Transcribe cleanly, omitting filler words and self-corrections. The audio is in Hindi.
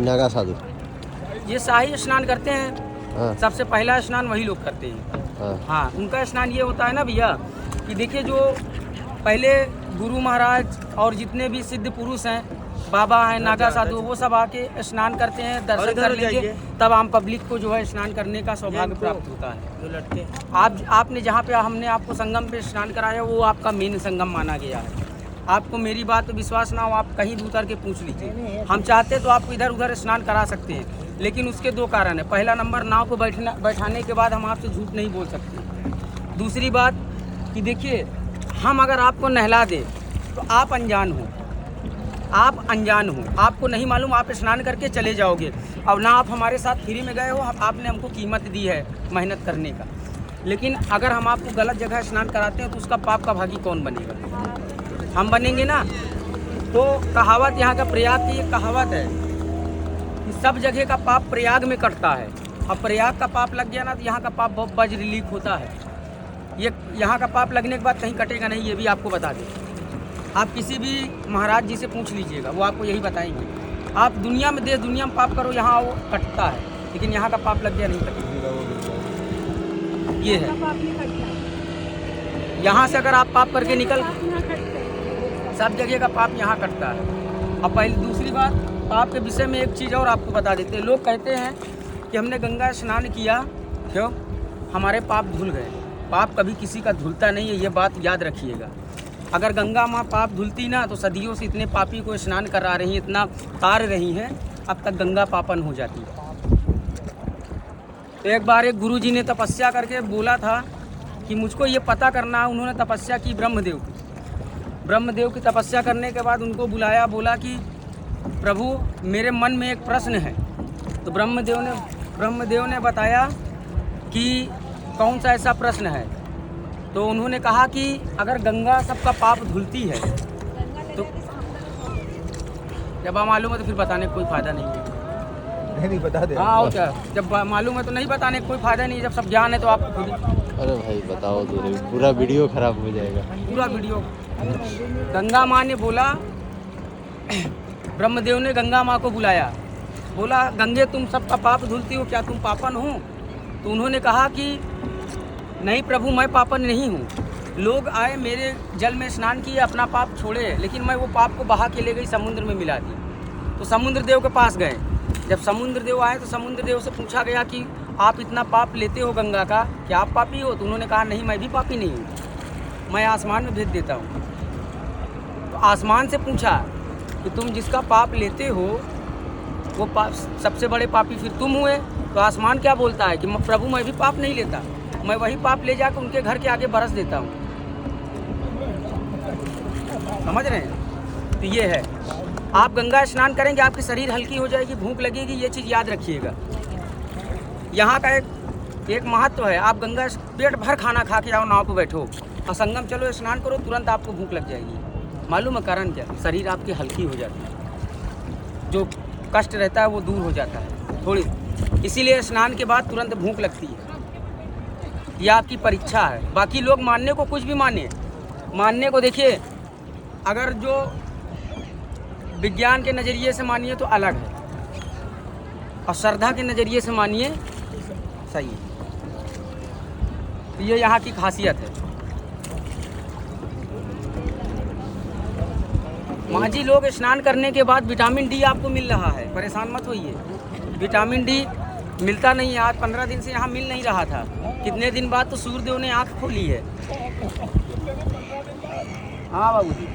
नागा साधु ये शाही स्नान करते हैं। हाँ। सबसे पहला स्नान वही लोग करते हैं। हाँ, उनका स्नान ये होता है ना भैया कि देखिए, जो पहले गुरु महाराज और जितने भी सिद्ध पुरुष हैं, बाबा हैं, नागा साधु, वो सब आके स्नान करते हैं, दर्शन कर लीजिए, तब आम पब्लिक को जो है स्नान करने का सौभाग्य प्राप्त होता है। आपने जहाँ पे हमने आपको संगम पे स्नान कराया, वो आपका मेन संगम माना गया है। आपको मेरी बात पे विश्वास ना हो, आप कहीं भी उतर के पूछ लीजिए। हम चाहते तो आपको इधर उधर स्नान करा सकते हैं, लेकिन उसके दो कारण है। पहला नंबर, नाव को बैठाने के बाद हम आपसे झूठ नहीं बोल सकते। दूसरी बात कि देखिए, हम अगर आपको नहला दें तो आप अनजान हो, आपको नहीं मालूम, आप स्नान करके चले जाओगे। अब ना आप हमारे साथ फ्री में गए हो, आपने हमको कीमत दी है मेहनत करने का, लेकिन अगर हम आपको गलत जगह स्नान कराते हैं तो उसका पाप का भागी कौन बनेगा? हम बनेंगे ना। तो कहावत, यहाँ का प्रयाग की एक कहावत है कि सब जगह का पाप प्रयाग में कटता है। अब प्रयाग का पाप लग गया ना तो यहाँ का पाप बहुत वज्र लीक होता है। ये यहाँ का पाप लगने के बाद कहीं कटेगा नहीं, ये भी आपको बता दें। आप किसी भी महाराज जी से पूछ लीजिएगा, वो आपको यही बताएंगे। आप दुनिया में, देश दुनिया में पाप करो, यहाँ वो कटता है, लेकिन यहाँ का पाप लग गया नहीं कटेगा। ये है, यहाँ से अगर आप पाप करके निकल, सब जगह का पाप यहाँ कटता है। अब पहले दूसरी बात, पाप के विषय में एक चीज़ और आपको बता देते हैं। लोग कहते हैं कि हमने गंगा स्नान किया, क्यों? हमारे पाप धुल गए। पाप कभी किसी का धुलता नहीं है, ये बात याद रखिएगा। अगर गंगा माँ पाप धुलती ना तो सदियों से इतने पापी को स्नान करा रही हैं, इतना तार रही हैं, अब तक गंगा पापन हो जाती है। तो एक बार एक गुरुजी ने तपस्या करके बोला था कि मुझको ये पता करना है। उन्होंने तपस्या की ब्रह्मदेव की तपस्या करने के बाद उनको बुलाया, बोला कि प्रभु, मेरे मन में एक प्रश्न है। तो ब्रह्मदेव ने बताया कि कौन सा ऐसा प्रश्न है। तो उन्होंने कहा कि अगर गंगा सबका पाप धुलती है तो जब मालूम है तो फिर बताने का कोई फ़ायदा नहीं है। नहीं बता दे। हाँ, और क्या, जब मालूम है तो नहीं बताने का कोई फ़ायदा नहीं। जब सब ज्ञान है तो आप खुद। अरे भाई बताओ तो, पूरा वीडियो खराब हो जाएगा। पूरा वीडियो। गंगा माँ ने बोला, ब्रह्मदेव ने गंगा माँ को बुलाया, बोला, गंगे तुम सबका पाप धुलती हो, क्या तुम पापन हो? तो उन्होंने कहा कि नहीं प्रभु, मैं पापन नहीं हूँ। लोग आए मेरे जल में स्नान किए, अपना पाप छोड़े, लेकिन मैं वो पाप को बहा के ले गई, समुद्र में मिला दी। तो समुद्र देव के पास गए। जब समुद्र देव आए तो समुद्र देव से पूछा गया कि आप इतना पाप लेते हो गंगा का, क्या आप पापी हो? तो उन्होंने कहा नहीं, मैं भी पापी नहीं हूँ, मैं आसमान में भेज देता हूँ। तो आसमान से पूछा कि तुम जिसका पाप लेते हो वो सबसे बड़े पापी फिर तुम हुए। तो आसमान क्या बोलता है कि प्रभु, मैं भी पाप नहीं लेता, मैं वही पाप ले जाकर उनके घर के आगे बरस देता हूँ। समझ रहे हैं? तो ये है, आप गंगा स्नान करेंगे, आपकी शरीर हल्की हो जाएगी, भूख लगेगी, ये चीज़ याद रखिएगा। यहाँ का एक महत्व है। आप गंगा पेट भर खाना खा के आओ, नाव पर बैठो और संगम चलो, स्नान करो, तुरंत आपको भूख लग जाएगी। मालूम है कारण क्या? शरीर आपकी हल्की हो जाती है, जो कष्ट रहता है वो दूर हो जाता है थोड़ी। इसीलिए स्नान के बाद तुरंत भूख लगती है। यह आपकी परीक्षा है। बाकी लोग मानने को कुछ भी मानने को देखिए, अगर जो विज्ञान के नज़रिए से मानिए तो अलग है, और श्रद्धा के नज़रिए से मानिए सही है। तो ये यहाँ की खासियत है। माँ जी, लोग स्नान करने के बाद विटामिन डी आपको मिल रहा है, परेशान मत होइए। विटामिन डी मिलता नहीं है। आज 15 दिन से यहाँ मिल नहीं रहा था, कितने दिन बाद तो सूर्यदेव ने आँख खोली है। हाँ बाबू जी।